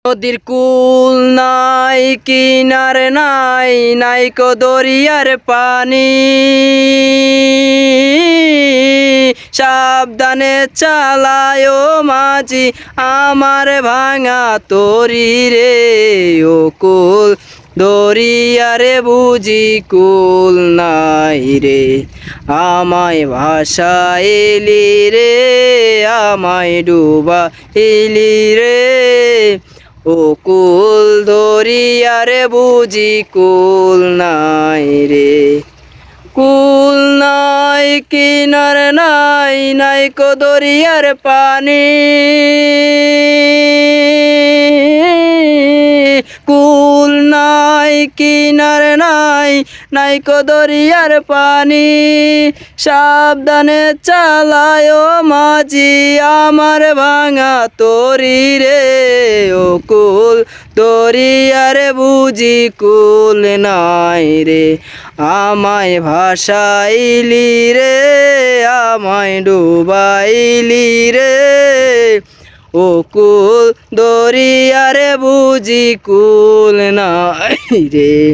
নদীর কুল নাই কিনার নাই নাইকো দরিয়ার পানি সাবধানে চালায় মাঝি আমার ভাঙা তরি রে ও কুল দরিয়ারে বুঝি কুল নাই রে আমায় ভাসাইলি রে আমায় ডুবা ইলি রে ও কুল দরিয়ারে বুঝি কুল নাই রে কুল নাই কিনার নাই নাইকো দরিয়ার পানি কুল নাই কিনার নাই নাইকো দরিয়ার পানি সাবধানে চালায় মাঝি আমার ভাঙা তরি রে ও কুল দরিয়ারে বুঝি কুল নাই রে আমায় ভাসাইলি রে আমায় ডুবাইলি রে ও কুল দরিয়ারে বুঝি কুল নাই রে।